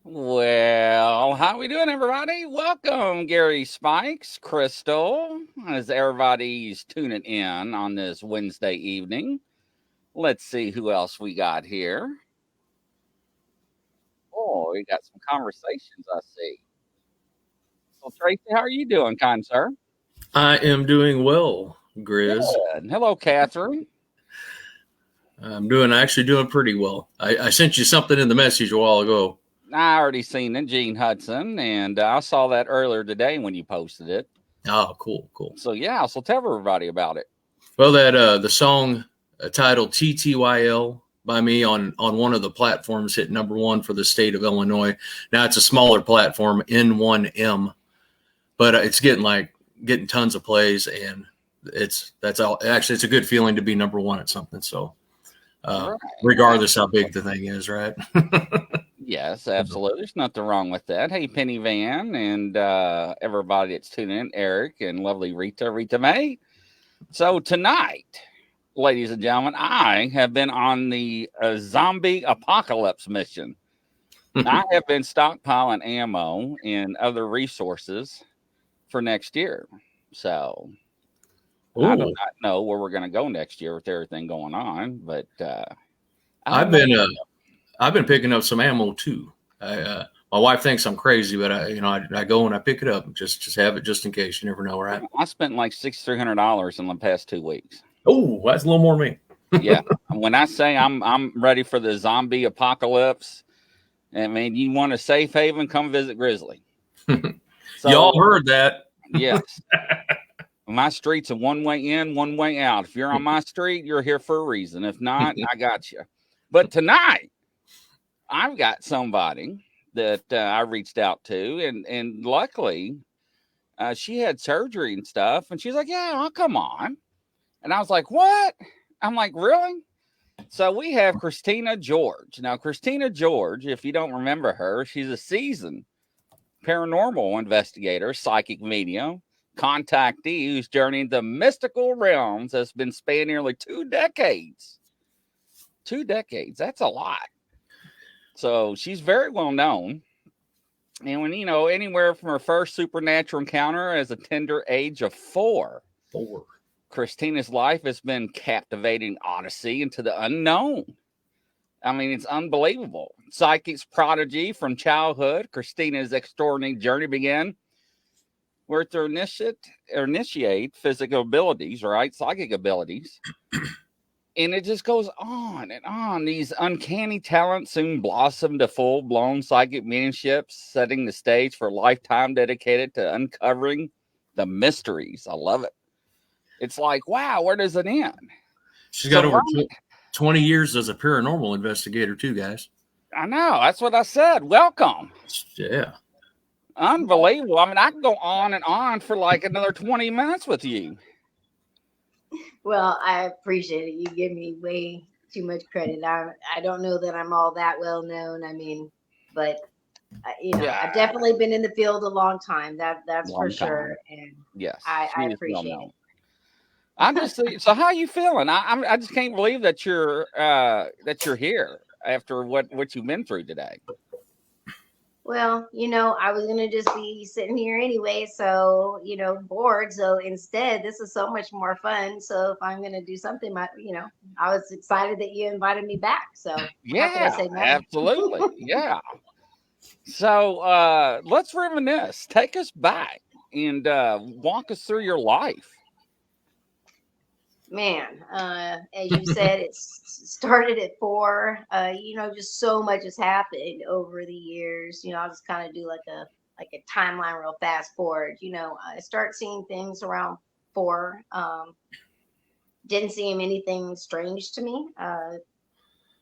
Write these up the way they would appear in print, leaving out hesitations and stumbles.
Well, how we doing, everybody? Welcome, Gary Spikes, Crystal, as everybody's tuning in on this Wednesday evening. Let's see who else we got here. Oh, we got some conversations, I see. Well, Tracy, how are you doing, kind sir? I am doing well, Grizz. Good. Hello, Catherine. I'm actually doing pretty well. I sent you something in the message a while ago. I already seen it, Gene Hudson, and I saw that earlier today when you posted it. Oh, cool. So yeah, so tell everybody about it. Well, that the song titled TTYL by me on one of the platforms hit #1 for the state of Illinois. Now it's a smaller platform, N1M, but it's getting tons of plays, and that's all. Actually, it's a good feeling to be #1 at something. So, Right. regardless how big the thing is, right? Yes, absolutely. There's nothing wrong with that. Hey, Penny Van and everybody that's tuning in, Eric and lovely Rita May. So tonight, ladies and gentlemen, I have been on the zombie apocalypse mission. I have been stockpiling ammo and other resources for next year. So I do Oh, not know where we're going to go next year with everything going on, but I have I've no been idea. I've been picking up some ammo too. My wife thinks I'm crazy, but I go and I pick it up and just have it just in case. You never know, right? I spent like $6,300 in the past 2 weeks. Oh, that's a little more me. Yeah, when I say I'm ready for the zombie apocalypse, I mean you want a safe haven, come visit Grizzly. Y'all So heard that? yes, my street's a one way in, one way out. If you're on my street, you're here for a reason. If not, I got you. But tonight, I've got somebody that I reached out to, and luckily, she had surgery and stuff, and she's like, "Yeah, I'll come on." And I was like, "What?" I'm like, "Really?" So we have Christina George. Now, Christina George, if you don't remember her, she's a seasoned paranormal investigator, psychic medium, contactee whose journey into mystical realms has been spanned nearly 2 decades. 2 decades, that's a lot. So she's very well known. And when, anywhere from her first supernatural encounter as a tender age of 4, 4. Christina's life has been captivating odyssey into the unknown. I mean, it's unbelievable. Psychic's prodigy from childhood, Christina's extraordinary journey began where to initiate physical abilities, right? Psychic abilities. And it just goes on and on. These uncanny talents soon blossomed to full blown psychic mediumships, setting the stage for a lifetime dedicated to uncovering the mysteries. I love it. It's like, wow, where does it end? She's got So, over Brian, 20 years as a paranormal investigator too, guys. I know that's what I said. Welcome. Yeah. Unbelievable. I mean, I can go on and on for like another 20 minutes with you. Well, I appreciate it. You give me way too much credit. I don't know that I'm all that well known. I mean, but Yeah, I've definitely been in the field a long time. That's for long sure, time. and Yes, she I is well appreciate known. I'm just so. How you feeling? I just can't believe that you're here after what you've been through today. Well, I was gonna just be sitting here anyway, so bored. So instead, this is so much more fun. So if I'm gonna do something, I was excited that you invited me back. So how could I Yeah, say no? absolutely. Yeah. So let's reminisce. Take us back and walk us through your life. Man, as you said, it started at 4. Just so much has happened over the years. I'll just kind of do like a timeline real fast forward. I start seeing things around 4. Didn't seem anything strange to me.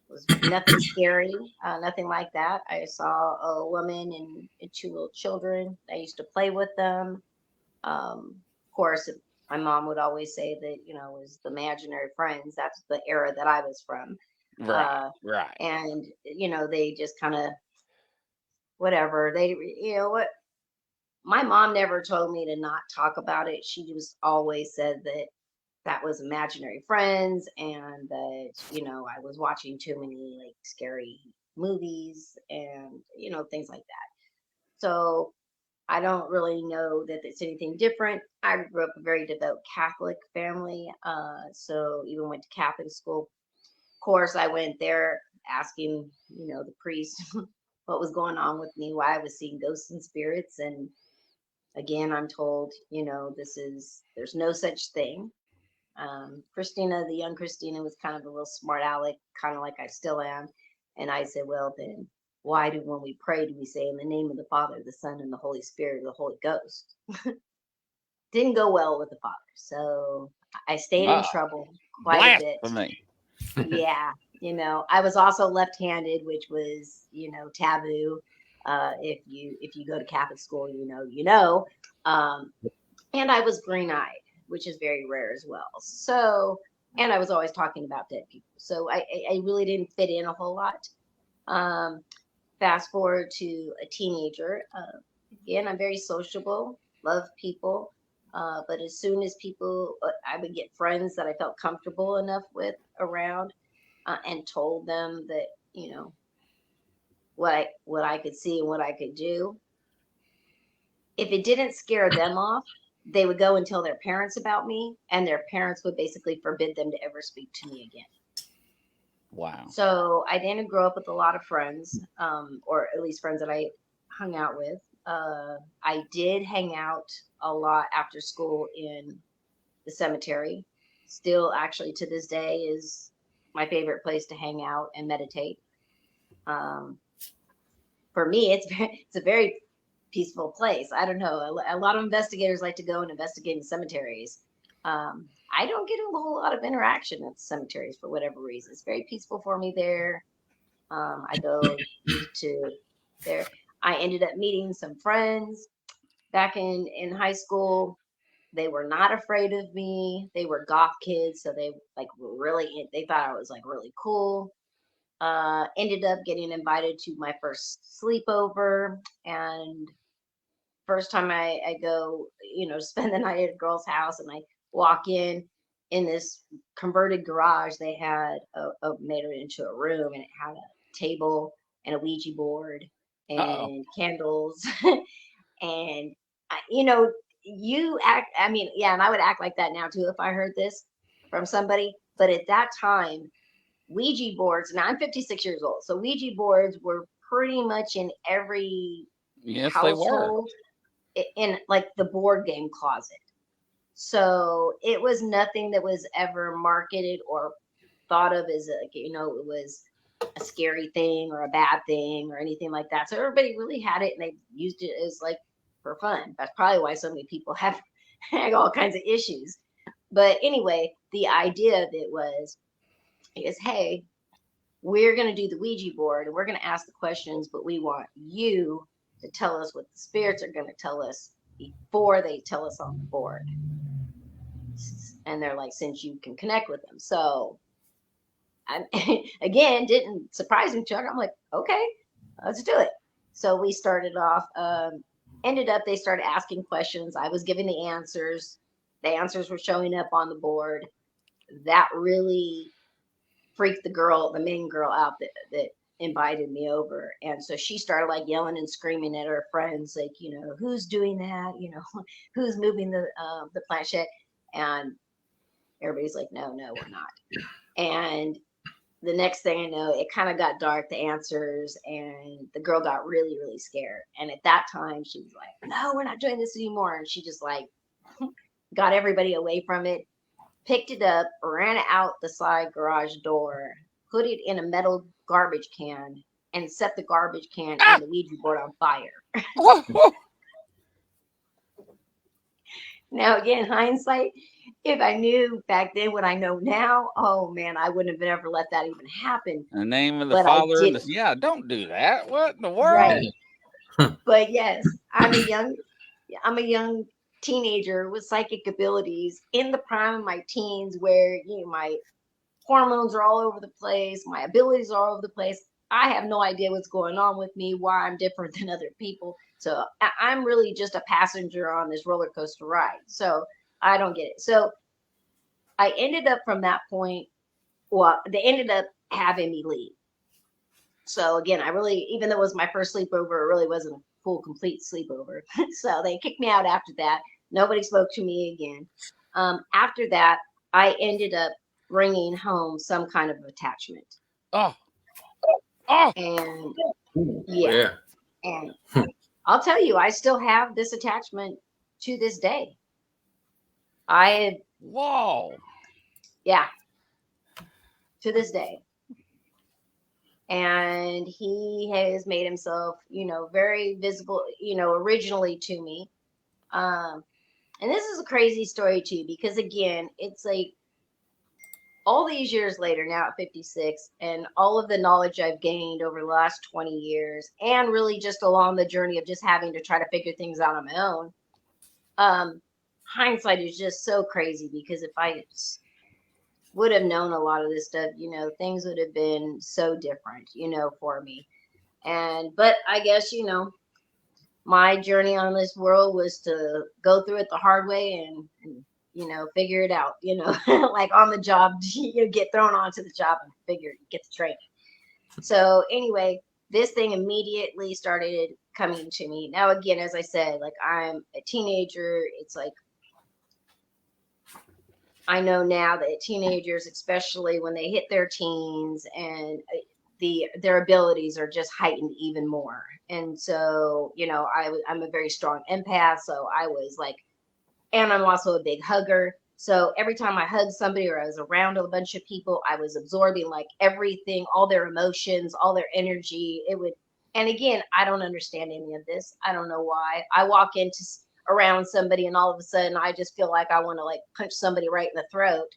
Was nothing scary, nothing like that. I saw a woman and 2 little children. I used to play with them. Of course, my mom would always say that it was the imaginary friends. That's the era that I was from, Right. uh, Right. and they just kind of whatever. They, what my mom never told me to not talk about it. She just always said that that was imaginary friends, and that I was watching too many like scary movies and things like that. So I don't really know that it's anything different. I grew up a very devout Catholic family, so even went to Catholic school. Of course, I went there asking, the priest what was going on with me, why I was seeing ghosts and spirits, and again, I'm told, there's no such thing. Christina, the young Christina, was kind of a little smart aleck, kind of like I still am. And I said, well, then why when we pray, do we say in the name of the Father, the Son, and the Holy Spirit, or the Holy Ghost? Didn't go well with the Father. So I stayed in Ah, trouble quite a bit. blasphemy. Yeah. I was also left-handed, which was, taboo. If you go to Catholic school, Um, and I was green-eyed, which is very rare as well. So, and I was always talking about dead people. So I really didn't fit in a whole lot. Um, Fast forward to a teenager. Again, I'm very sociable, love people. But as soon as I would get friends that I felt comfortable enough with around, and told them that, what I could see and what I could do. If it didn't scare them off, they would go and tell their parents about me, and their parents would basically forbid them to ever speak to me again. Wow. So I didn't grow up with a lot of friends, or at least friends that I hung out with. I did hang out a lot after school in the cemetery. Still, actually, to this day, is my favorite place to hang out and meditate. Um, for me, it's a very peaceful place. I don't know. A lot of investigators like to go and investigate in cemeteries. I don't get a whole lot of interaction at cemeteries for whatever reason. It's very peaceful for me there. I go to there. I ended up meeting some friends back in high school. They were not afraid of me. They were goth kids, so they like were really, they thought I was like really cool. Ended up getting invited to my first sleepover, and first time I go, spend the night at a girl's house, and I walk in this converted garage. They had made it into a room, and it had a table and a Ouija board Uh-oh. and candles. And you know, you act, I mean, yeah, and I would act like that now too if I heard this from somebody. But at that time, Ouija boards, now I'm 56 years old, so Ouija boards were pretty much in every Yes, they were. household, in like the board game closet. So it was nothing that was ever marketed or thought of as it was a scary thing or a bad thing or anything like that. So everybody really had it, and they used it as like for fun. That's probably why so many people have had all kinds of issues. But anyway, the idea of it is, hey, we're going to do the Ouija board and we're going to ask the questions, but we want you to tell us what the spirits are going to tell us before they tell us on the board. And they're like, since you can connect with them. So I, again, didn't surprise me, Chuck. I'm like, okay, let's do it. So we started off, ended up, they started asking questions. I was giving the answers. The answers were showing up on the board. That really freaked the main girl out that invited me over. And so she started like yelling and screaming at her friends, like, who's doing that? Who's moving the planchette? And everybody's like, no, we're not. And the next thing I know, it kind of got dark, the answers, and the girl got really, really scared. And at that time, she was like, no, we're not doing this anymore. And she just like got everybody away from it, picked it up, ran it out the side garage door, put it in a metal garbage can, and set the garbage can Ah! and the Ouija board on fire. Now, again, hindsight, if I knew back then what I know now, oh man, I wouldn't have ever let that even happen. In the name of the But I Father and the didn't. yeah, don't do that. What in the world? Right. But yes, I'm a young teenager with psychic abilities in the prime of my teens, where my hormones are all over the place, my abilities are all over the place. I have no idea what's going on with me, why I'm different than other people. So I'm really just a passenger on this roller coaster ride. So I don't get it. So I ended up from that point, well, they ended up having me leave. So again, even though it was my first sleepover, it really wasn't a full, complete sleepover. So they kicked me out after that. Nobody spoke to me again. After that, I ended up bringing home some kind of attachment. Oh. And Yeah. And I'll tell you, I still have this attachment to this day. Whoa. Yeah, to this day. And he has made himself, very visible, originally to me. And this is a crazy story too, because again, it's like all these years later, now at 56, and all of the knowledge I've gained over the last 20 years, and really just along the journey of just having to try to figure things out on my own, hindsight is just so crazy, because if I would have known a lot of this stuff, things would have been so different, for me. But I guess, my journey on this world was to go through it the hard way and figure it out, like on the job, you get thrown onto the job and get the training. So anyway, this thing immediately started coming to me. Now, again, as I said, like I'm a teenager. It's like, I know now that teenagers, especially when they hit their teens, and their abilities are just heightened even more. And so, you know, I'm a very strong empath, so I was like, and I'm also a big hugger. So every time I hugged somebody or I was around a bunch of people, I was absorbing like everything, all their emotions, all their energy. It would, and again, I don't understand any of this. I don't know why. I walk into around somebody and all of a sudden I just feel like I want to like punch somebody right in the throat.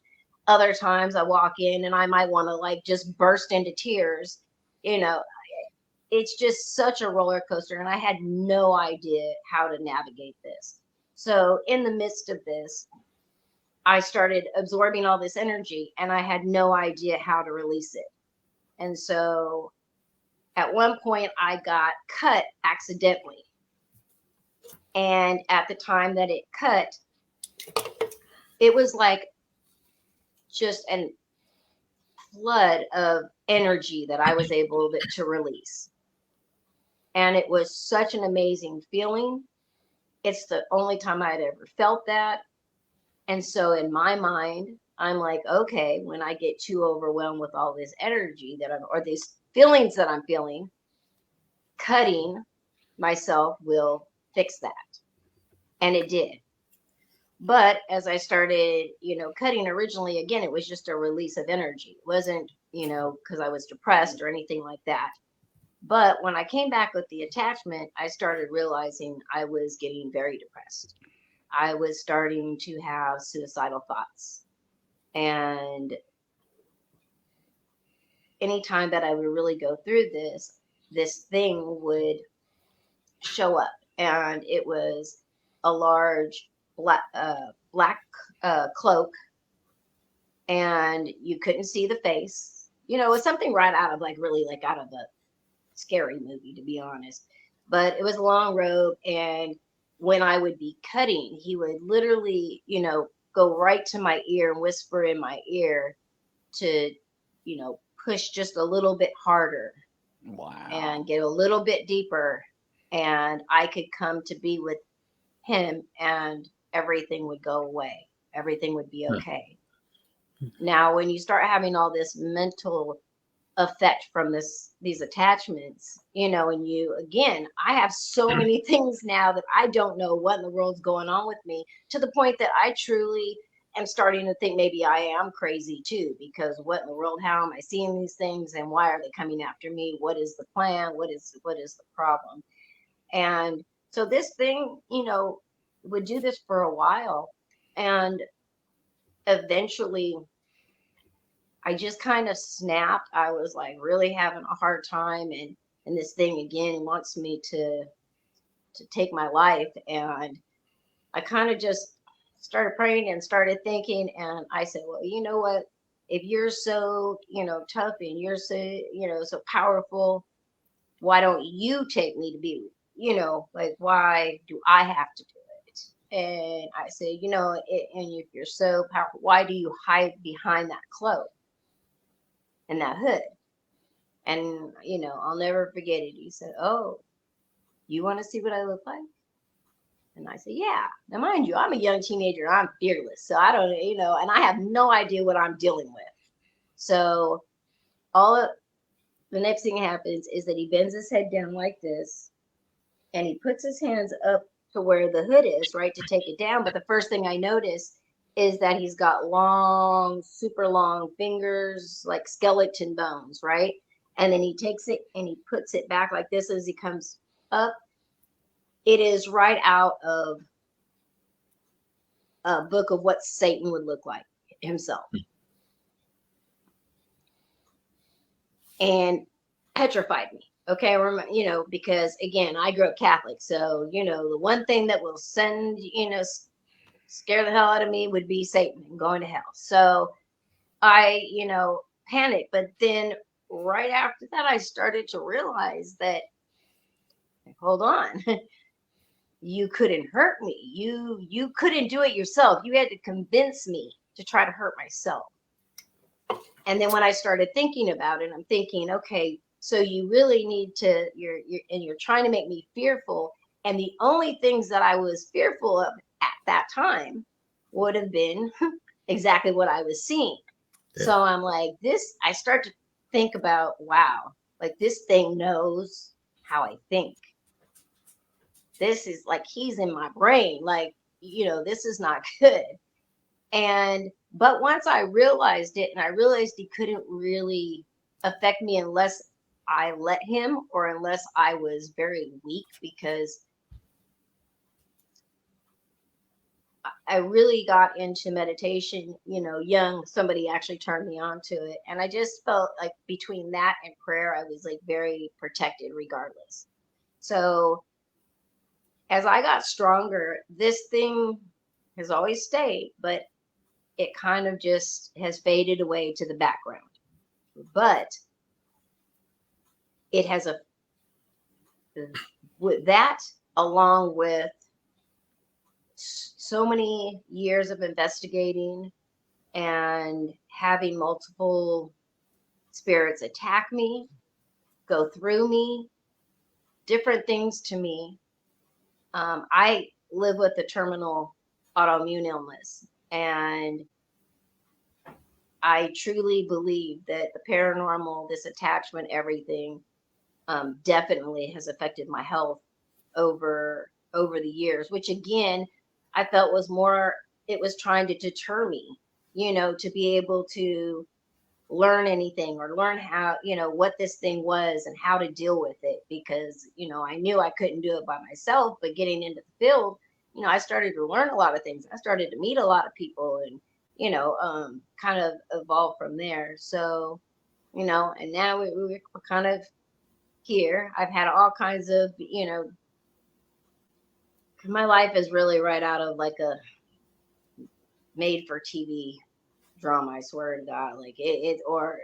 Other times I walk in and I might want to like just burst into tears. You know, it's just such a roller coaster, and I had no idea how to navigate this. So in the midst of this, I started absorbing all this energy and I had no idea how to release it. And so at one point I got cut accidentally. And at the time that it cut, it was like just a flood of energy that I was able to release. And it was such an amazing feeling. It's the only time I'd ever felt that. And so in my mind, I'm like, okay, when I get too overwhelmed with all this energy or these feelings that I'm feeling, cutting myself will fix that. And it did. But as I started, you know, cutting originally, again, it was just a release of energy. It wasn't, you know, because I was depressed or anything like that. But when I came back with the attachment, I started realizing I was getting very depressed. I was starting to have suicidal thoughts. And anytime that I would really go through this thing would show up. And it was a large black cloak, and you couldn't see the face. You know, it was something right out of like really like out of a scary movie, to be honest. But it was a long robe, and when I would be cutting, he would literally, you know, go right to my ear and whisper in my ear to, you know, push just a little bit harder. Wow. And get a little bit deeper, and I could come to be with him, and everything would go away. Everything would be okay. Now, when you start having all this mental effect from these attachments, you know, and I have so many things now that I don't know what in the world's going on with me, to the point that I truly am starting to think maybe I am crazy too, because what in the world, how am I seeing these things, and why are they coming after me? What is the plan? What is the problem? And so this thing, you know, would do this for a while, and eventually I just kind of snapped. I was like really having a hard time, and this thing again wants me to take my life. And I kind of just started praying and started thinking, and I said, well, you know what? If you're so, you know, tough and you're so, you know, so powerful, why don't you take me to be, you know, like, why do I have to do it? And I said, you know, and if you're so powerful, why do you hide behind that cloak and that hood? And, you know, I'll never forget it. He said, oh, you want to see what I look like? And I said, yeah. Now, mind you, I'm a young teenager. I'm fearless. So I don't, you know, and I have no idea what I'm dealing with. So the next thing happens is that he bends his head down like this, and he puts his hands up to where the hood is, right, to take it down. But the first thing I notice is that he's got long, super long fingers, like skeleton bones, right? And then he takes it and he puts it back like this as he comes up. It is right out of a book of what Satan would look like himself. And petrified me. Okay, you know, because again, I grew up Catholic. So, you know, the one thing that will send, you know, scare the hell out of me would be Satan and going to hell. So I, you know, panicked. But then right after that, I started to realize that, hold on, you couldn't hurt me. You couldn't do it yourself. You had to convince me to try to hurt myself. And then when I started thinking about it, I'm thinking, okay, So you really need to, you're trying to make me fearful. And the only things that I was fearful of at that time would have been exactly what I was seeing. Yeah. So I'm like, I start to think about, wow, like this thing knows how I think. This is like, he's in my brain. Like, this is not good. But once I realized it, and I realized he couldn't really affect me unless I let him, or unless I was very weak, because I really got into meditation, young. Somebody actually turned me on to it. And I just felt like between that and prayer, I was like very protected regardless. So as I got stronger, this thing has always stayed, but it kind of just has faded away to the background. But it has with that, along with so many years of investigating and having multiple spirits attack me, go through me, different things to me. I live with a terminal autoimmune illness, and I truly believe that the paranormal, this attachment, everything, definitely has affected my health over the years, which again, I felt was more, it was trying to deter me, to be able to learn anything, or learn how, what this thing was and how to deal with it, because, I knew I couldn't do it by myself. But getting into the field, I started to learn a lot of things. I started to meet a lot of people, and, kind of evolve from there. So, and now we're kind of here. I've had all kinds of, my life is really right out of like a made for TV drama. I swear to God, like or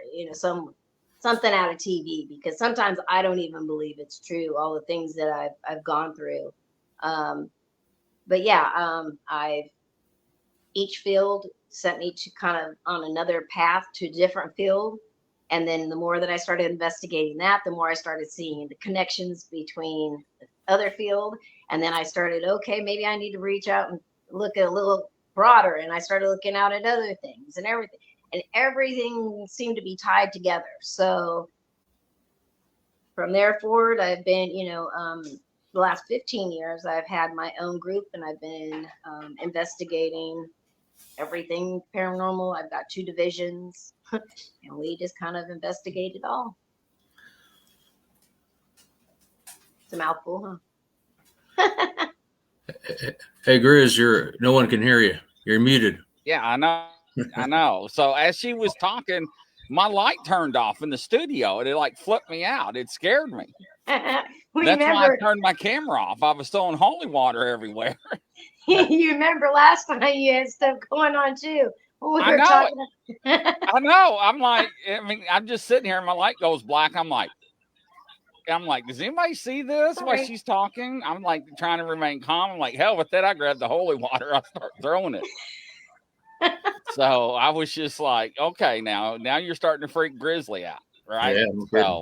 something out of TV, because sometimes I don't even believe it's true. All the things that I've gone through, but yeah, I've each field sent me to kind of on another path to a different field. And then the more that I started investigating that, the more I started seeing the connections between the other field. And then I started, okay, maybe I need to reach out and look at a little broader. And I started looking out at other things and everything. And everything seemed to be tied together. So from there forward, I've been, the last 15 years, I've had my own group, and I've been investigating everything paranormal. I've got 2 divisions, and we just kind of investigate it all. It's a mouthful, huh? Hey, Grizz, no one can hear you. You're muted. Yeah, I know. I know. So as she was talking, my light turned off in the studio, and it like flipped me out. It scared me. That's why I turned my camera off. I was throwing holy water everywhere. You remember last time you had stuff going on too. I know. I know. I'm like, I'm just sitting here and my light goes black. I'm like, does anybody see this while she's talking? I'm like trying to remain calm. I'm like, hell with that. I grabbed the holy water. I start throwing it. So I was just like, okay, now you're starting to freak Grizzly out, right? Yeah,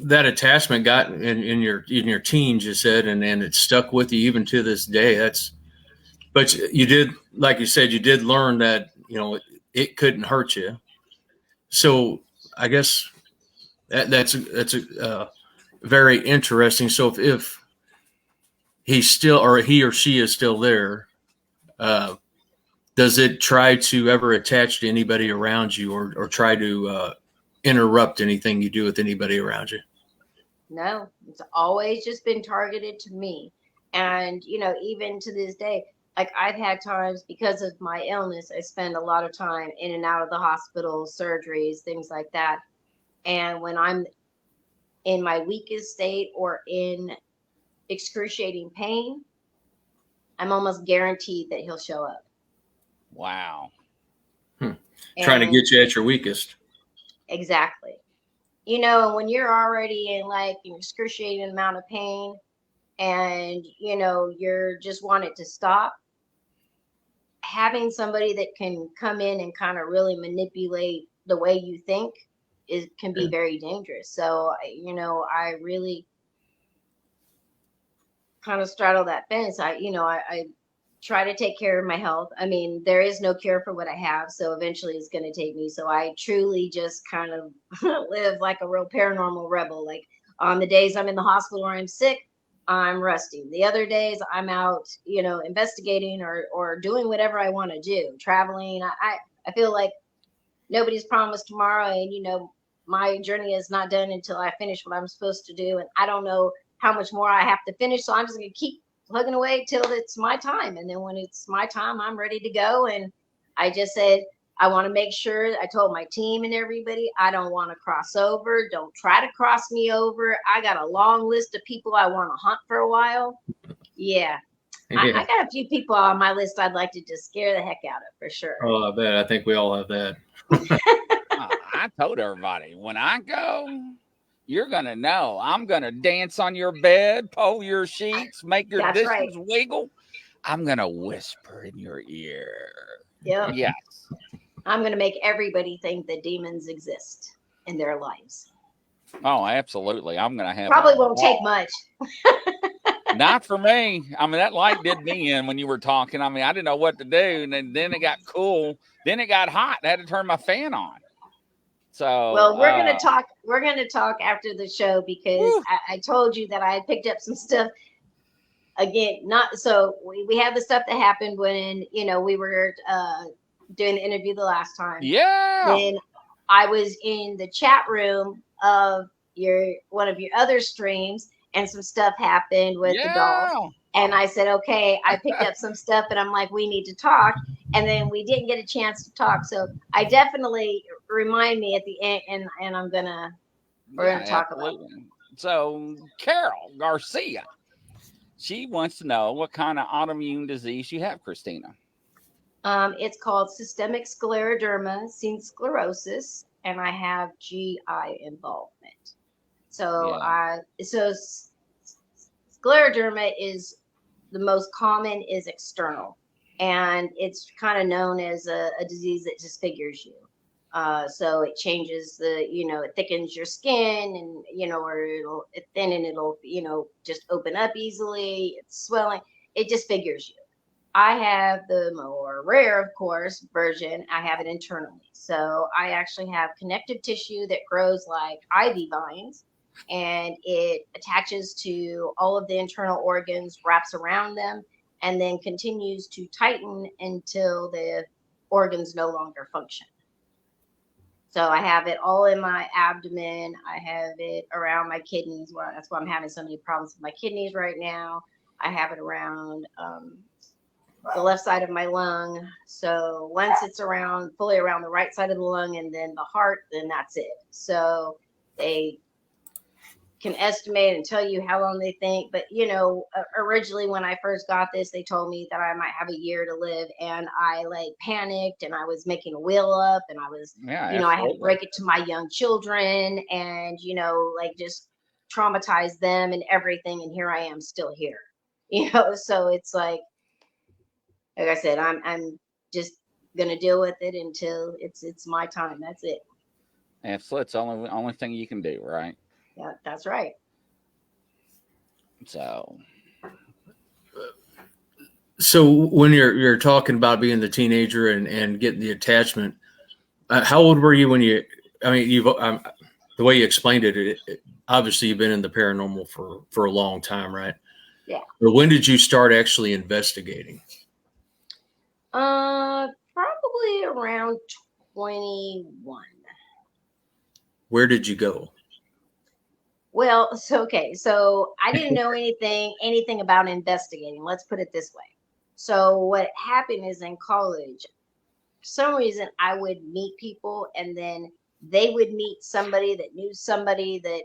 that attachment got in your teens, you said, and it stuck with you even to this day. But you did, like you said, you did learn that it couldn't hurt you. So I guess that's very interesting. So if he's still, or he or she is still there, does it try to ever attach to anybody around you, or try to interrupt anything you do with anybody around you? No, it's always just been targeted to me. And, even to this day, like I've had times, because of my illness, I spend a lot of time in and out of the hospital, surgeries, things like that. And when I'm in my weakest state or in excruciating pain, I'm almost guaranteed that he'll show up. Wow. Trying to get you at your weakest. Exactly. When you're already in like an excruciating amount of pain, and you're just want it to stop, having somebody that can come in and kind of really manipulate the way you think can be very dangerous. So, I really kind of straddle that fence. I try to take care of my health. I mean, there is no cure for what I have, so eventually it's going to take me. So I truly just kind of live like a real paranormal rebel. Like on the days I'm in the hospital or I'm sick, I'm resting. The other days I'm out, investigating or doing whatever I want to do, traveling. I feel like nobody's promised tomorrow, and my journey is not done until I finish what I'm supposed to do, and I don't know how much more I have to finish, so I'm just going to keep plugging away till it's my time. And then when it's my time, I'm ready to go. And I just said, I want to make sure, I told my team and everybody, I don't want to cross over. Don't try to cross me over. I got a long list of people I want to hunt for a while. Yeah. I got a few people on my list I'd like to just scare the heck out of, for sure. Oh, I bet. I think we all have that. I told everybody, when I go, you're going to know. I'm going to dance on your bed, pull your sheets, make your That's dishes right. wiggle. I'm going to whisper in your ear. Yep. Yes. I'm going to make everybody think that demons exist in their lives. Oh, absolutely. I'm going to have Probably won't take much. Not for me. I mean, that light did me in when you were talking. I mean, I didn't know what to do. And then it got cool. Then it got hot. I had to turn my fan on. So, well, we're going to talk. We're going to talk after the show, because I told you that I picked up some stuff. Again, not so we have the stuff that happened when we were doing the interview the last time. Yeah. Then I was in the chat room of one of your other streams, and some stuff happened with the dolls. And I said, okay, I picked up some stuff, and I'm like, we need to talk. And then we didn't get a chance to talk. So I definitely remind me at the end, and we're gonna talk about it. So Carol Garcia, she wants to know what kind of autoimmune disease you have, Christina. It's called systemic scleroderma, sclerosis, and I have GI involvement. So scleroderma is the most common, is external, and it's kind of known as a disease that disfigures you. So it changes it thickens your skin, and or it'll thin, and it'll just open up easily. It's swelling. It disfigures you. I have the more rare, of course, version. I have it internally. So I actually have connective tissue that grows like ivy vines, and it attaches to all of the internal organs, wraps around them, and then continues to tighten until the organs no longer function. So I have it all in my abdomen. I have it around my kidneys. Well, that's why I'm having so many problems with my kidneys right now. I have it around the left side of my lung. So once it's fully around the right side of the lung and then the heart, then that's it. So they can estimate and tell you how long they think. But, originally when I first got this, they told me that I might have a year to live, and I panicked, and I was making a will up, and I was, I had to break it to my young children, and, just traumatize them and everything. And here I am still here, so it's like I said, I'm just going to deal with it until it's my time. That's it. Absolutely. It's the only thing you can do, right? Yeah, that's right. So when you're talking about being the teenager and getting the attachment, how old were you when you? I mean, the way you explained it, obviously you've been in the paranormal for a long time, right? Yeah. But when did you start actually investigating? Probably around 21. Where did you go? Well, so I didn't know anything about investigating. Let's put it this way. So what happened is, in college, for some reason I would meet people, and then they would meet somebody that knew somebody that,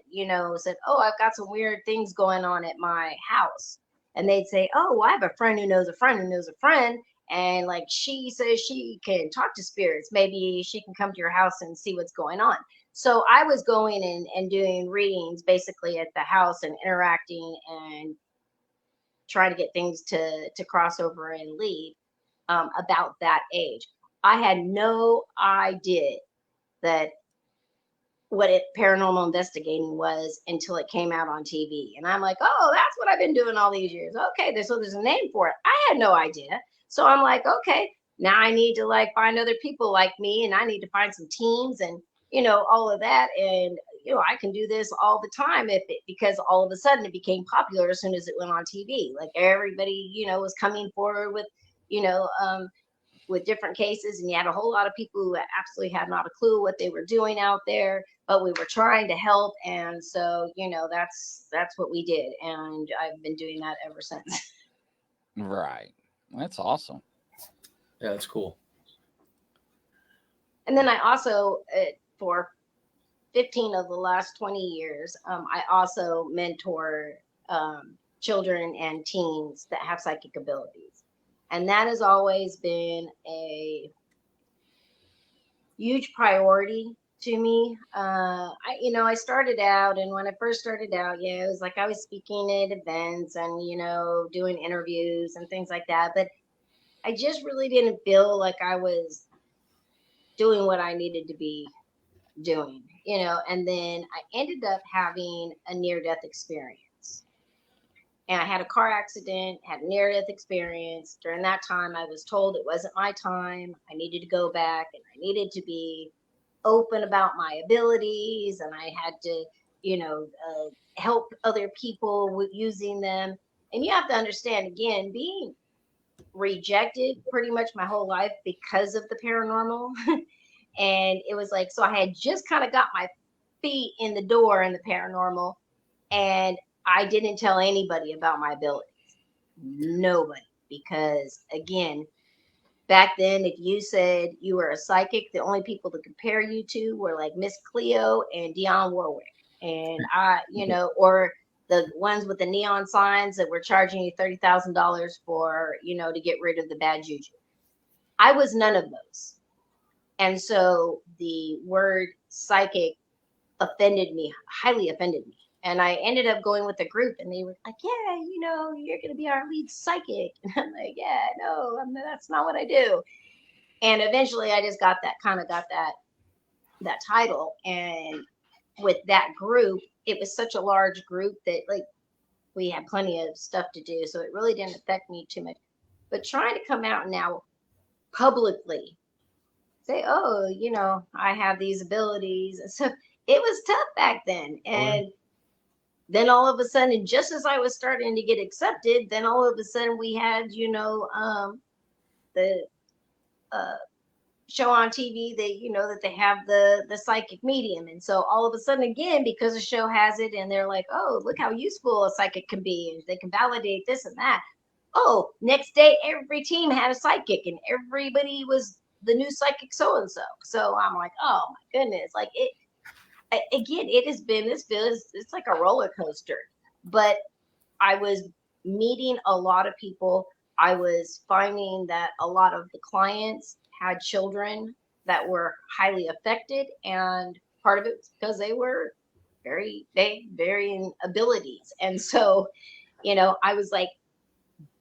said, oh, I've got some weird things going on at my house. And they'd say, oh, well, I have a friend who knows a friend who knows a friend. And she says she can talk to spirits. Maybe she can come to your house and see what's going on. So I was going and doing readings basically at the house and interacting and trying to get things to cross over and leave. about that age. I had no idea that what paranormal investigating was until it came out on TV. And I'm like, oh, that's what I've been doing all these years. Okay, so there's a name for it. I had no idea. So I'm like, okay, now I need to like find other people like me, and I need to find some teams and all of that. And I can do this all the time because all of a sudden it became popular as soon as it went on TV. Like everybody, was coming forward with different cases, and you had a whole lot of people who absolutely had not a clue what they were doing out there, but we were trying to help. And so that's what we did, and I've been doing that ever since. Right. That's awesome. Yeah, that's cool. And then I also for 15 of the last 20 years, I also mentor children and teens that have psychic abilities. And that has always been a huge priority to me. I started out, and when I first started out, it was like I was speaking at events and, doing interviews and things like that. But I just really didn't feel like I was doing what I needed to be doing, and then I ended up having a near-death experience. And I had a car accident, had a near-death experience. During that time, I was told it wasn't my time. I needed to go back, and I needed to be open about my abilities, and I had to, help other people with using them. And you have to understand, again, being rejected pretty much my whole life because of the paranormal. And it was like, so I had just kind of got my feet in the door in the paranormal, and I didn't tell anybody about my abilities. Nobody. Because again, back then, if you said you were a psychic, the only people to compare you to were like Miss Cleo and Dionne Warwick. And or the ones with the neon signs that were charging you $30,000 for, to get rid of the bad juju. I was none of those. And so the word psychic highly offended me. And I ended up going with a group, and they were like, yeah, you're going to be our lead psychic. And I'm like, yeah, no, that's not what I do. And eventually I just got that title. And with that group, it was such a large group that like we had plenty of stuff to do. So it really didn't affect me too much. But trying to come out now publicly, say, oh, I have these abilities. And so it was tough back then. And then all of a sudden, just as I was starting to get accepted, then all of a sudden we had, the show on TV, that they have the psychic medium. And so all of a sudden, again, because the show has it, and they're like, oh, look how useful a psychic can be, and they can validate this and that. Oh, next day, every team had a psychic, and everybody was the new psychic so-and-so. So I'm like, oh my goodness. Like again, it has been, it's like a roller coaster. But I was meeting a lot of people. I was finding that a lot of the clients had children that were highly affected, and part of it was because they were varying abilities. And so, I was like,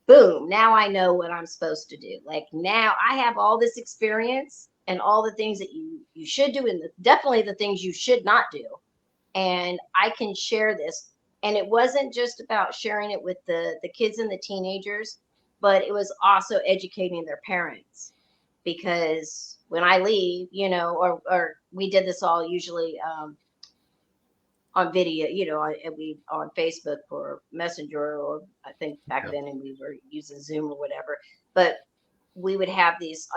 boom, now I know what I'm supposed to do. Like now I have all this experience and all the things that you should do, and definitely the things you should not do. And I can share this. And it wasn't just about sharing it with the kids and the teenagers, but it was also educating their parents. Because when I leave, or we did this all usually on video, on Facebook or Messenger, or I think back then, and we were using Zoom or whatever. But we would have these,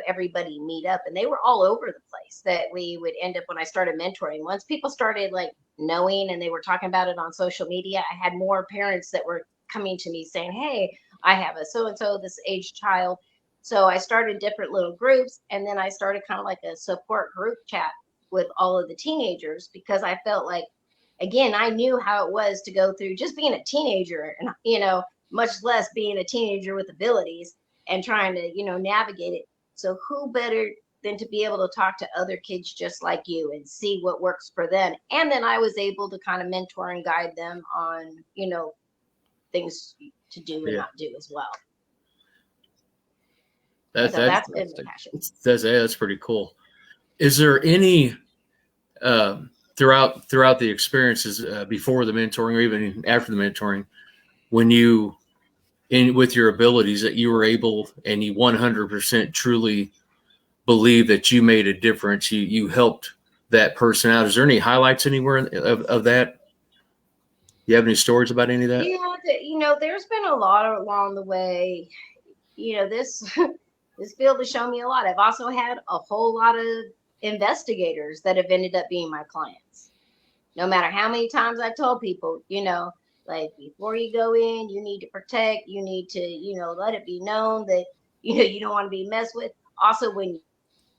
everybody meet up, and they were all over the place. That we would end up, when I started mentoring, once people started like knowing and they were talking about it on social media, I had more parents that were coming to me saying, hey, I have a so-and-so this age child. So I started different little groups, and then I started kind of like a support group chat with all of the teenagers, because I felt like, again, I knew how it was to go through just being a teenager, and much less being a teenager with abilities and trying to navigate it. So who better than to be able to talk to other kids just like you and see what works for them. And then I was able to kind of mentor and guide them on things to do and not do as well. That So that's that's been the passion. that's pretty cool. Is there any throughout the experiences before the mentoring or even after the mentoring, when you in with your abilities that you were able and you 100% truly believe that you made a difference, you helped that person out? Is there any highlights anywhere of that? You have any stories about any of that? Yeah, there's been a lot along the way. This this field has shown me a lot. I've also had a whole lot of investigators that have ended up being my clients. No matter how many times I told people, like before you go in, you need to protect, you need to, let it be known that, you don't want to be messed with. Also, when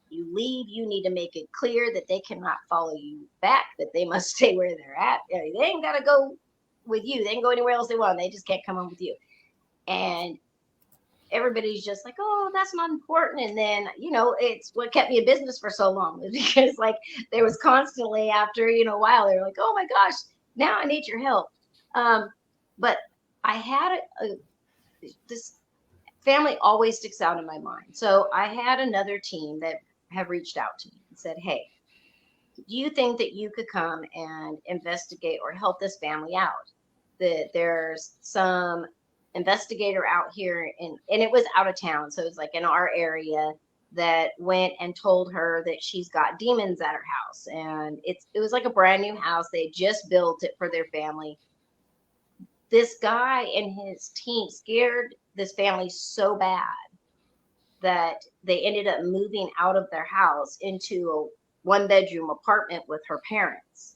you leave, you need to make it clear that they cannot follow you back, that they must stay where they're at. They ain't got to go with you. They can go anywhere else they want. They just can't come on with you. And everybody's just like, oh, that's not important. And then, it's what kept me in business for so long because like there was constantly after, a while, they were like, oh my gosh, now I need your help. But I had this family always sticks out in my mind. So I had another team that have reached out to me and said, hey, do you think that you could come and investigate or help this family out? That there's some investigator out here and it was out of town. So it's like in our area that went and told her that she's got demons at her house. And it was like a brand new house. They just built it for their family. This guy and his team scared this family so bad that they ended up moving out of their house into a 1-bedroom apartment with her parents.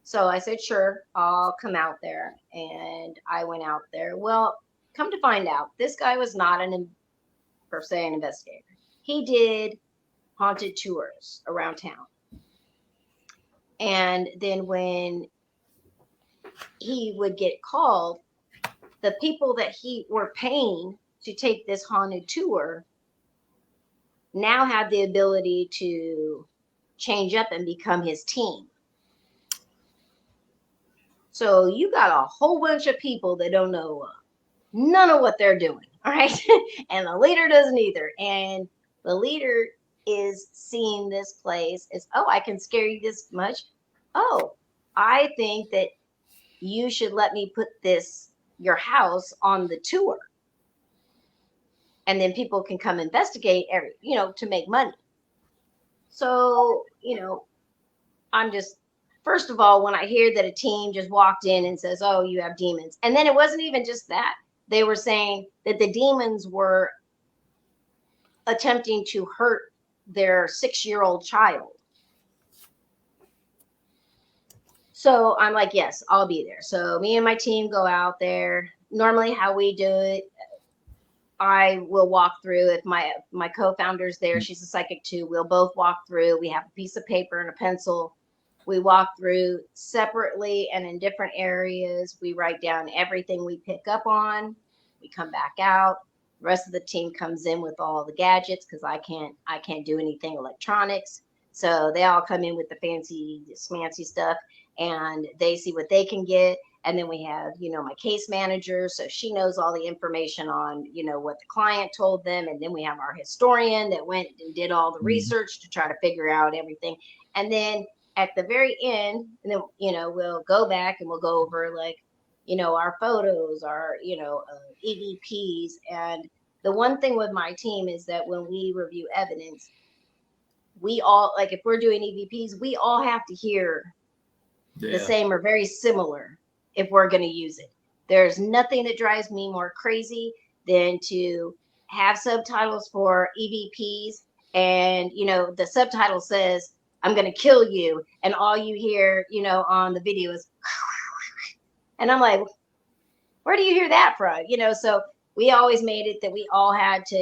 So I said, sure, I'll come out there. And I went out there. Well, come to find out, this guy was not per se an investigator. He did haunted tours around town. And then when he would get called, the people that he were paying to take this haunted tour now had the ability to change up and become his team. So you got a whole bunch of people that don't know none of what they're doing. All right. And the leader doesn't either. And the leader is seeing this place as, oh, I can scare you this much. Oh, I think that you should let me put your house on the tour. And then people can come investigate to make money. So, I'm just, first of all, when I hear that a team just walked in and says, oh, you have demons. And then it wasn't even just that. They were saying that the demons were attempting to hurt their 6-year-old child. So I'm like, yes, I'll be there. So me and my team go out there. Normally how we do it, I will walk through. If my co-founder's there, she's a psychic too. We'll both walk through. We have a piece of paper and a pencil. We walk through separately and in different areas. We write down everything we pick up on. We come back out. The rest of the team comes in with all the gadgets because I can't do anything electronics. So they all come in with the fancy smancy stuff and they see what they can get. And then we have, my case manager. So she knows all the information on, what the client told them. And then we have our historian that went and did all the research to try to figure out everything. And then at the very end, and then, we'll go back and we'll go over like, our photos, our, EVPs. And the one thing with my team is that when we review evidence, we all, like if we're doing EVPs, we all have to hear the same or very similar if we're going to use it. There's nothing that drives me more crazy than to have subtitles for EVPs and, the subtitle says, I'm going to kill you. And all you hear, on the video is, and I'm like, where do you hear that from? So we always made it that we all had to,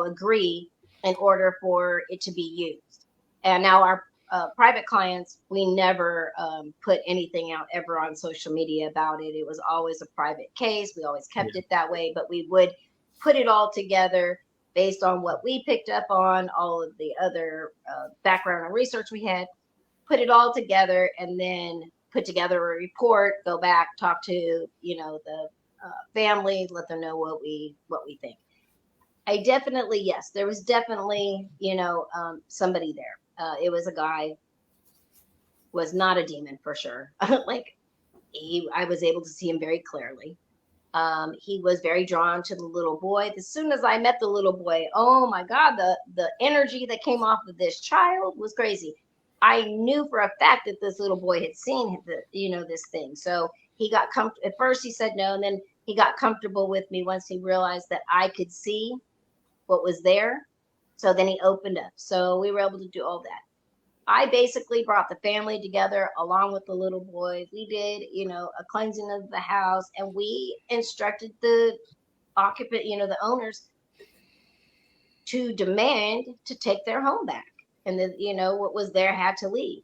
agree in order for it to be used. And now our private clients, we never put anything out ever on social media about it. It was always a private case. We always kept it that way, but we would put it all together based on what we picked up on, all of the other background and research we had, put it all together and then put together a report, go back, talk to, the family, let them know what we think. Yes, there was definitely, somebody there. It was a guy, was not a demon for sure. Like I was able to see him very clearly. He was very drawn to the little boy. As soon as I met the little boy, oh my God, the energy that came off of this child was crazy. I knew for a fact that this little boy had seen this thing. So he got comfortable. At first, he said no, and then he got comfortable with me once he realized that I could see what was there. So then he opened up. So we were able to do all that. I basically brought the family together along with the little boy. We did, a cleansing of the house, and we instructed the occupant, the owners, to demand to take their home back. And then, what was there had to leave.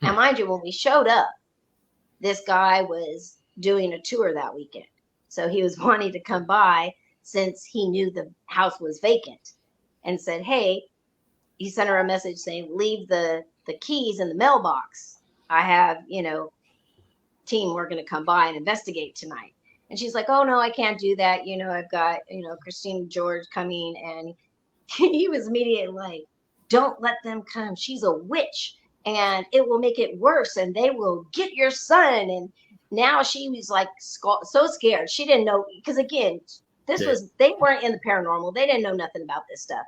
Now, mind you, when we showed up, this guy was doing a tour that weekend. So he was wanting to come by since he knew the house was vacant, and said, hey, he sent her a message saying, leave the keys in the mailbox. I have, team, we're going to come by and investigate tonight. And she's like, oh no, I can't do that. I've got, Christine George coming. And he was immediately like, don't let them come. She's a witch and it will make it worse. And they will get your son. And now she was like so scared. She didn't know, because again, they weren't in the paranormal. They didn't know nothing about this stuff.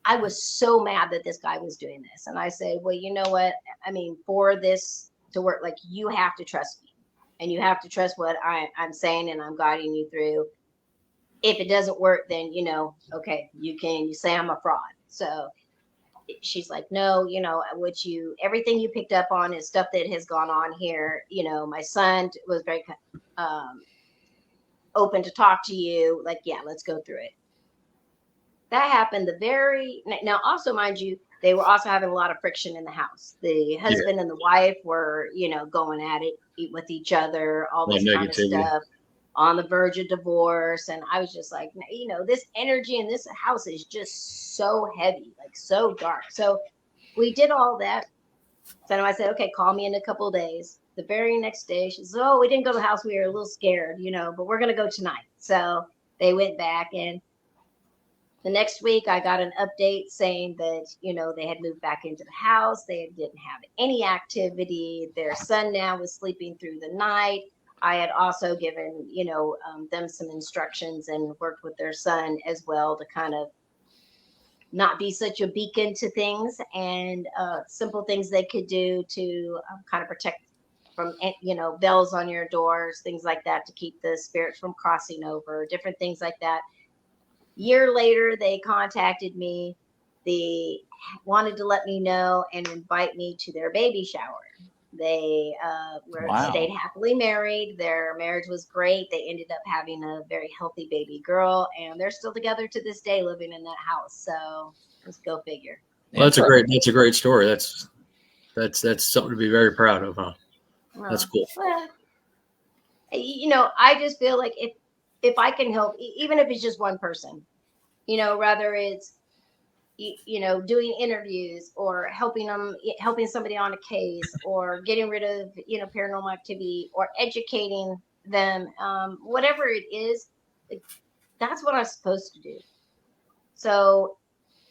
I was so mad that this guy was doing this. And I said, well, you know what? I mean, for this to work, like, you have to trust me and you have to trust what I'm saying and I'm guiding you through. If it doesn't work, then, okay, you say I'm a fraud. So she's like, no, everything you picked up on is stuff that has gone on here. My son was very open to talk to you. Like, yeah, let's go through it. That happened now, also, mind you, they were also having a lot of friction in the house. The husband and the wife were, going at it with each other, all this kind of stuff, on the verge of divorce. And I was just like, this energy in this house is just so heavy, like so dark. So we did all that. So I said, okay, call me in a couple of days. The very next day, she says, oh, we didn't go to the house. We were a little scared, but we're going to go tonight. So they went back, and the next week, I got an update saying that, they had moved back into the house. They didn't have any activity. Their son now was sleeping through the night. I had also given, them some instructions and worked with their son as well to kind of not be such a beacon to things, and simple things they could do to kind of protect from, bells on your doors, things like that, to keep the spirits from crossing over, different things like that. Year later, they contacted me. They wanted to let me know and invite me to their baby shower. They stayed happily married. Their marriage was great. They ended up having a very healthy baby girl, and they're still together to this day, living in that house. So let's go figure. Well, that's a great story. That's something to be very proud of, huh? That's cool. Well, I just feel like if I can help, even if it's just one person, whether it's, doing interviews or helping somebody on a case, or getting rid of, paranormal activity, or educating them, whatever it is, that's what I'm supposed to do. So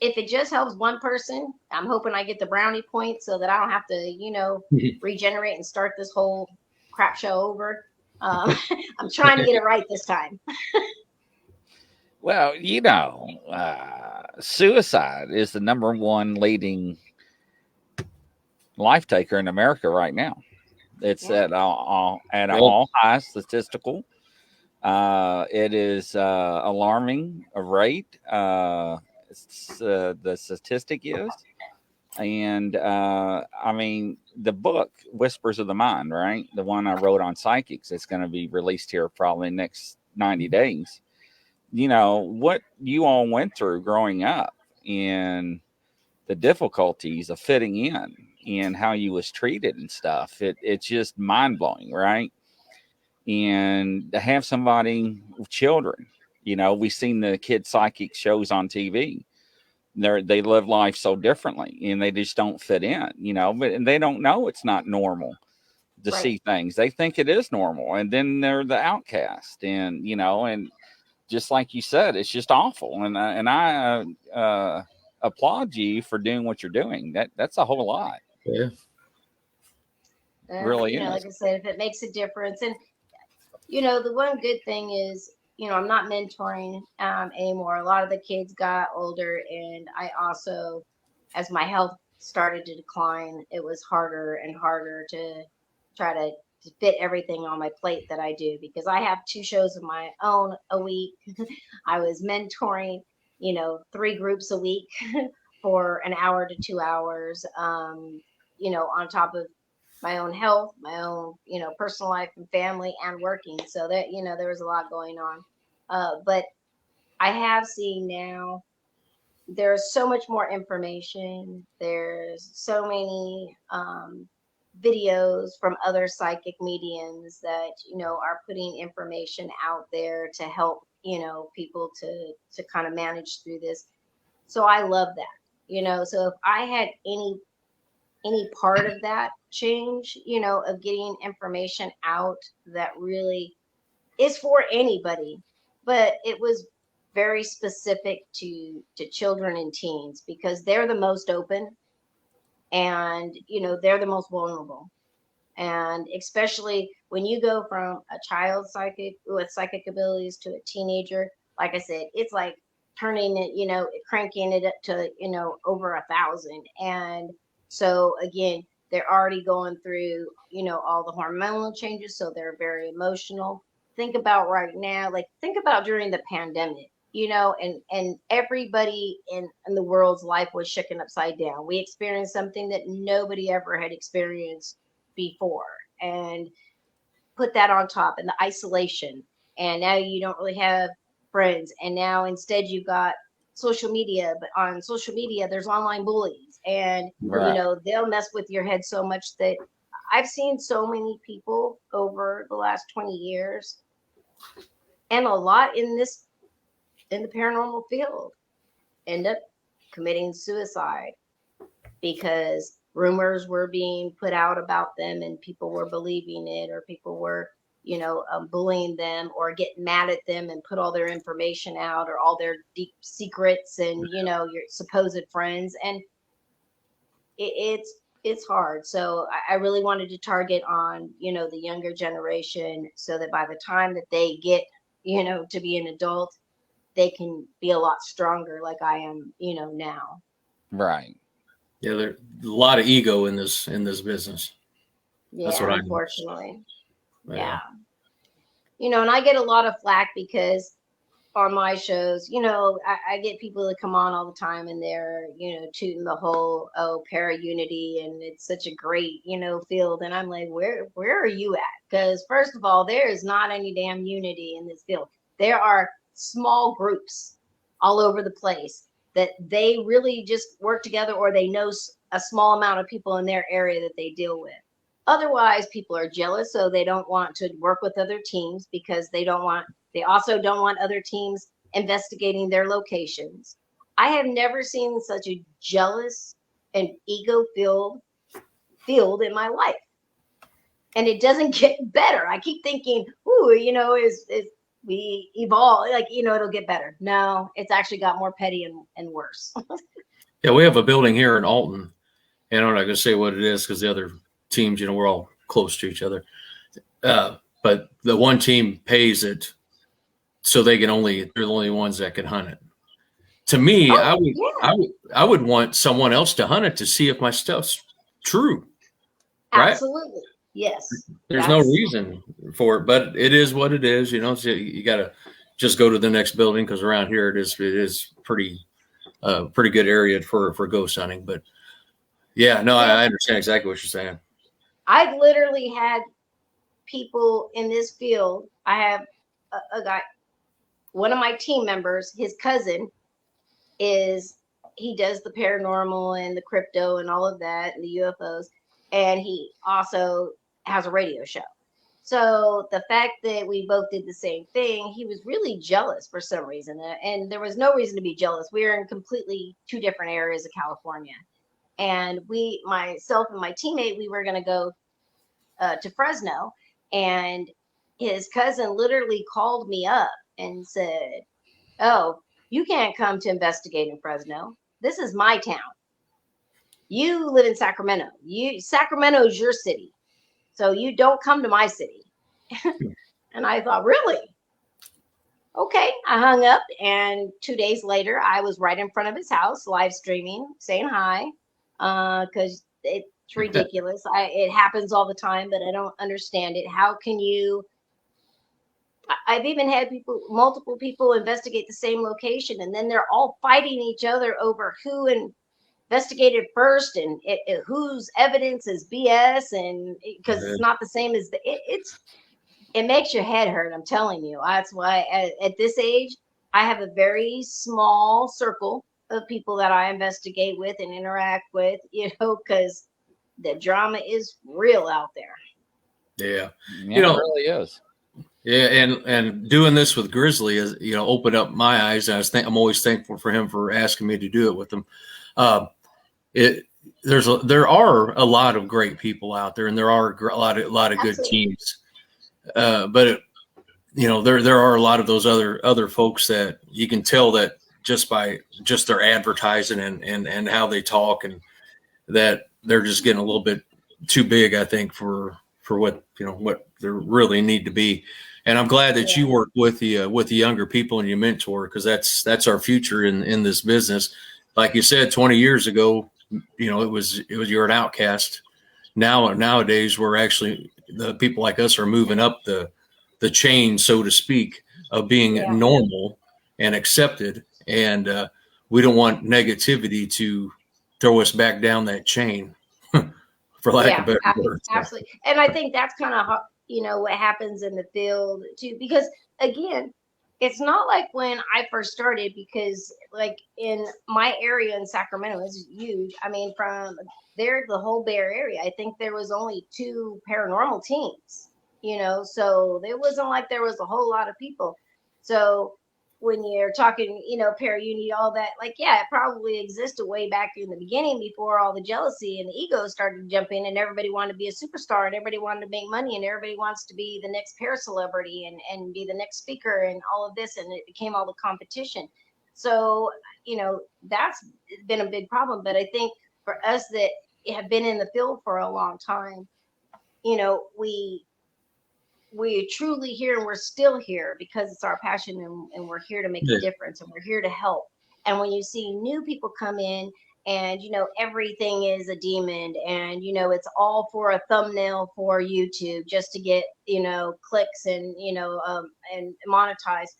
if it just helps one person, I'm hoping I get the brownie points so that I don't have to, regenerate and start this whole crap show over. I'm trying to get it right this time. Well, suicide is the number one leading life taker in America right now. It's at all high statistical. It is alarming a rate. The statistic is. And I mean, the book Whispers of the Mind, right? The one I wrote on psychics, it's going to be released here probably in the next 90 days. What you all went through growing up, and the difficulties of fitting in, and how you was treated and stuff. It's just mind blowing, right? And to have somebody with children, we've seen the kid psychic shows on TV. They live life so differently, and they just don't fit in, and they don't know it's not normal to see things. They think it is normal, and then they're the outcast, and just like you said, it's just awful. And I applaud you for doing what you're doing. That's a whole lot. Yeah. Really You know, is. like I said, if it makes a difference. And, you know, the one good thing is, you know, I'm not mentoring anymore. A lot of the kids got older, and I also, as my health started to decline, it was harder and harder to try to fit everything on my plate that I do, because I have 2 shows of my own a week. I was mentoring, you know, 3 groups a week for an hour to 2 hours, you know, on top of my own health, my own, you know, personal life and family and working. So that, you know, there was a lot going on. But I have seen now there's so much more information. There's so many videos from other psychic mediums that, you know, are putting information out there to help, you know, people to kind of manage through this. So I love that, you know. So if I had any part of that change, you know, of getting information out that really is for anybody, but it was very specific to children and teens, because they're the most open, and, you know, they're the most vulnerable. And especially when you go from a child psychic with psychic abilities to a teenager, like I said, it's like turning it, you know, cranking it up to, you know, over 1,000. And so again, they're already going through, you know, all the hormonal changes. So they're very emotional. Think about right now, like think about during the pandemic, you know, and everybody in the world's life was shaken upside down. We experienced something that nobody ever had experienced before, and put that on top, and the isolation, and now you don't really have friends, and now instead you've got social media. But on social media there's online bullies, and, you Right. know, they'll mess with your head so much that I've seen so many people over the last 20 years, and a lot in the paranormal field, end up committing suicide because rumors were being put out about them and people were believing it, or people were, you know, bullying them or getting mad at them and put all their information out, or all their deep secrets, and, you know, your supposed friends. And it's hard. So I really wanted to target on, you know, the younger generation, so that by the time that they get, you know, to be an adult, they can be a lot stronger like I am, you know, now. Right. Yeah, there's a lot of ego in this business. That's what Yeah, I know. unfortunately. Yeah. Yeah. You know, and I get a lot of flack because on my shows, you know, I get people that come on all the time, and they're, you know, tooting the whole, oh, para unity, and it's such a great, you know, field. And I'm like, where are you at? Because first of all, there is not any damn unity in this field. There are small groups all over the place that they really just work together, or they know a small amount of people in their area that they deal with. Otherwise, people are jealous, so they don't want to work with other teams, because they also don't want other teams investigating their locations. I have never seen such a jealous and ego filled field in my life. And it doesn't get better. I keep thinking, ooh, you know, is we evolve, like, you know, it'll get better. No, it's actually got more petty and worse. Yeah, we have a building here in Alton, and I'm not going to say what it is because the other teams, you know, we're all close to each other. But the one team pays it so they're the only ones that can hunt it. To me, Oh, yeah, I would want someone else to hunt it to see if my stuff's true, right? absolutely. Yes. There's no That's reason for it, but it is what it is. You know, so you got to just go to the next building because around here it is pretty good area for ghost hunting. But yeah, no, yeah. I understand exactly what you're saying. I've literally had people in this field. I have a guy, one of my team members, his cousin is, he does the paranormal and the crypto and all of that and the UFOs, and he also has a radio show. So the fact that we both did the same thing, he was really jealous for some reason, and there was no reason to be jealous. We are in completely 2 different areas of California, and myself and my teammate, we were going to go to Fresno, and his cousin literally called me up and said, "Oh, you can't come to investigate in Fresno. This is my town. You live in Sacramento. Sacramento is your city. So you don't come to my city." And I thought, really? Okay. I hung up, and 2 days later, I was right in front of his house, live streaming, saying hi, because it's ridiculous. It happens all the time, but I don't understand it. How can you? I've even had multiple people investigate the same location, and then they're all fighting each other over who investigated first, and whose evidence is BS, and because it's not the same as it makes your head hurt. I'm telling you. That's why at this age, I have a very small circle of people that I investigate with and interact with, because the drama is real out there. Yeah. Yeah, it really is. Yeah, and doing this with Grizzly is, opened up my eyes. And I'm always thankful for him for asking me to do it with him. There are a lot of great people out there, and there are a lot of good teams. But there are a lot of those other folks that you can tell that just by their advertising and how they talk, and that they're just getting a little bit too big, I think, for what what they really need to be. And I'm glad that you work with the younger people and you mentor, because that's our future in this business. Like you said, 20 years ago, it was you're an outcast. Nowadays, we're actually, the people like us are moving up the chain, so to speak, of being normal and accepted. And we don't want negativity to throw us back down that chain, for lack of better words. Absolutely. And I think that's kind of what happens in the field too, because again, it's not like when I first started, because like in my area in Sacramento is huge. I mean, from there, the whole Bay Area, I think there was only 2 paranormal teams, so it wasn't like there was a whole lot of people. So when you're talking, para-unity, all that, like, yeah, it probably existed way back in the beginning before all the jealousy and the ego started to jump in, and everybody wanted to be a superstar, and everybody wanted to make money, and everybody wants to be the next para celebrity and be the next speaker and all of this. And it became all the competition. So, that's been a big problem. But I think for us that have been in the field for a long time, we're truly here, and we're still here because it's our passion, and we're here to make a difference, and we're here to help. And when you see new people come in, and everything is a demon, and it's all for a thumbnail for YouTube just to get clicks and and monetize,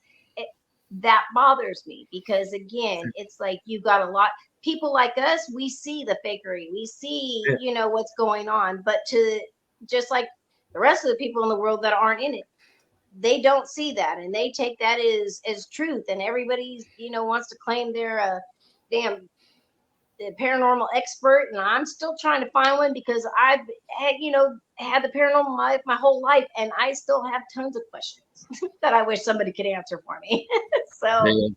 that bothers me, because again, it's like you've got a lot people like us, we see the fakery, we see what's going on, but to just like the rest of the people in the world that aren't in it, they don't see that, and they take that as truth. And everybody wants to claim they're a damn paranormal expert, and I'm still trying to find one, because I've had the paranormal life my whole life, and I still have tons of questions that I wish somebody could answer for me. So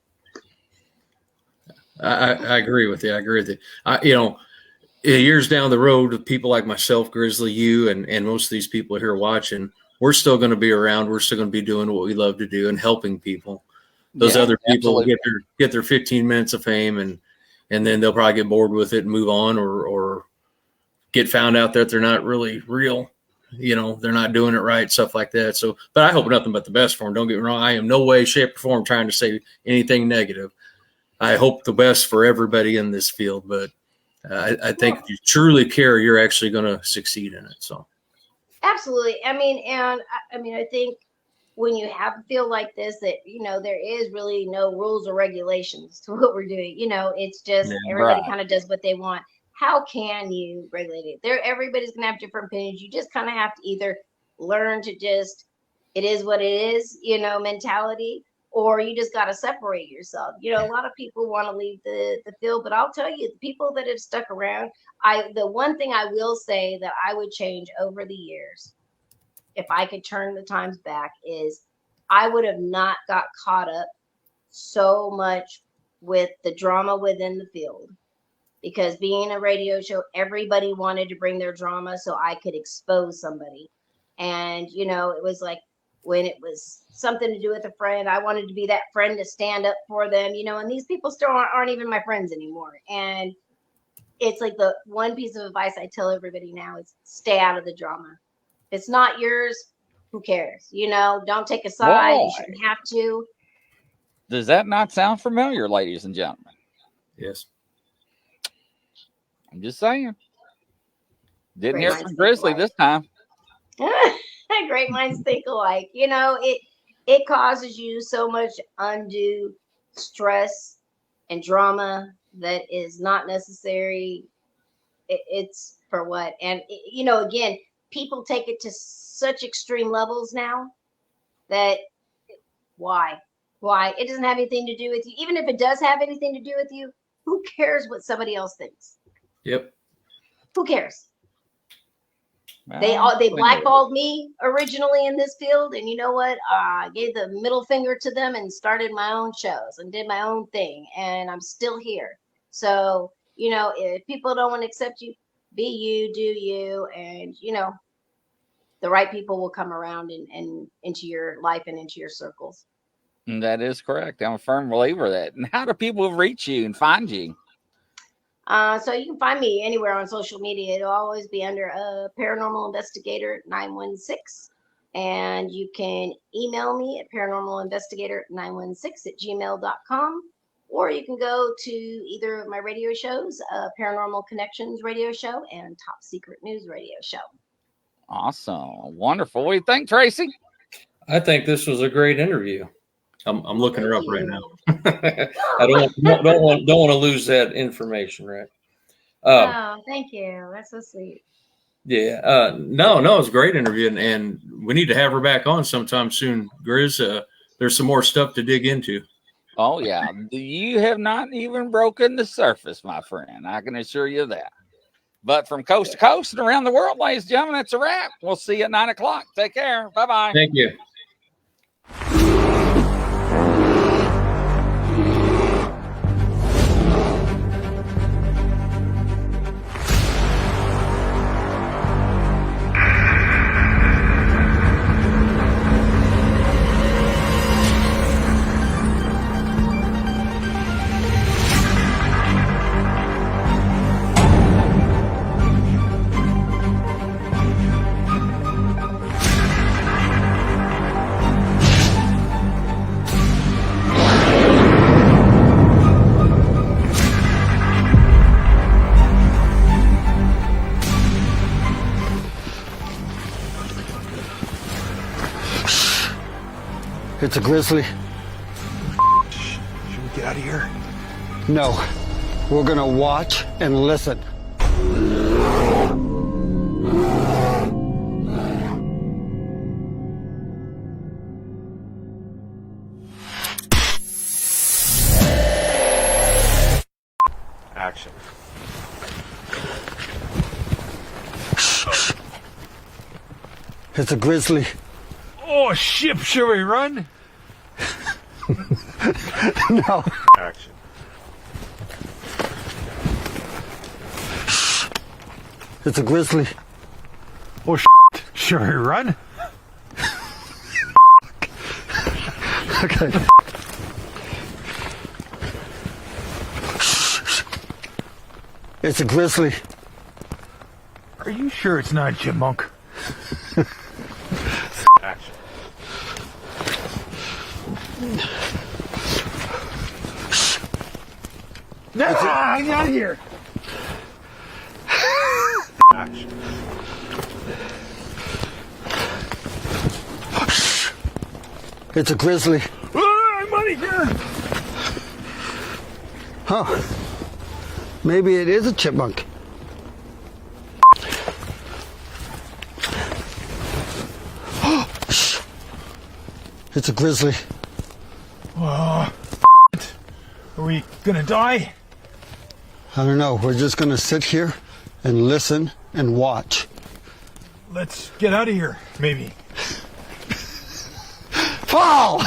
I agree with you. Years down the road, people like myself, Grizzly, you, and most of these people here watching, we're still going to be around. We're still going to be doing what we love to do and helping people. Those other people will get their 15 minutes of fame, and then they'll probably get bored with it and move on, or get found out that they're not really real. They're not doing it right, stuff like that. So, but I hope nothing but the best for them. Don't get me wrong. I am no way, shape, or form trying to say anything negative. I hope the best for everybody in this field, but I think if you truly care, you're actually going to succeed in it. So, absolutely. I think when you have a field like this, that there is really no rules or regulations to what we're doing. It's just everybody kind of does what they want. How can you regulate it? Everybody's gonna have different opinions. You just kind of have to either learn to just, it is what it is, mentality, or you just got to separate yourself. A lot of people want to leave the field, but I'll tell you, the people that have stuck around, the one thing I will say that I would change over the years, if I could turn the times back, is I would have not got caught up so much with the drama within the field, because being a radio show, everybody wanted to bring their drama so I could expose somebody. And, it was like, when it was something to do with a friend, I wanted to be that friend to stand up for them, you know, and these people still aren't even my friends anymore. And it's like the one piece of advice I tell everybody now is stay out of the drama. If it's not yours, who cares? You know, don't take a side. Boy. You shouldn't have to. Does that not sound familiar, ladies and gentlemen? Yes. I'm just saying. Didn't Great hear minds from think Grizzly alike. this time. Great minds think alike. You know, it causes you so much undue stress and drama that is not necessary. It's for what? And you know, again, people take it to such extreme levels now that why? Why? It doesn't have anything to do with you. Even if it does have anything to do with you, who cares what somebody else thinks? Yep. Who cares? Well, They blackballed me originally in this field, and you know what? I gave the middle finger to them and started my own shows and did my own thing, and I'm still here. So you know, if people don't want to accept you, be you, do you, and you know, the right people will come around and into your life and into your circles. That is correct. I'm a firm believer of that. And how do people reach you and find you? So you can find me anywhere on social media. It'll always be under Paranormal Investigator 916. And you can email me at paranormalinvestigator916@gmail.com. Or you can go to either of my radio shows, Paranormal Connections radio show and Top Secret News radio show. Awesome. Wonderful. What do you think, Tracy? I think this was a great interview. I'm looking her up right now. I don't want to lose that information, right? Oh, thank you. That's so sweet. Yeah. No, it was a great interview, and we need to have her back on sometime soon, Grizz. There's some more stuff to dig into. Oh, yeah. You have not even broken the surface, my friend. I can assure you that. But from coast to coast and around the world, ladies and gentlemen, that's a wrap. We'll see you at 9 o'clock. Take care. Bye-bye. Thank you. It's a grizzly. Should we get out of here? No, we're gonna watch and listen. Action. It's a grizzly. Oh, shit, should we run? No. Action. It's a grizzly. Oh, should we run? Okay. It's a grizzly. Are you sure it's not a chipmunk? Action. No, I'm out of here. Action. It's a grizzly. I'm out of here. Huh. Maybe it is a chipmunk. It's a grizzly. Are we gonna die? I don't know. We're just gonna sit here and listen and watch. Let's get out of here, maybe. Fall!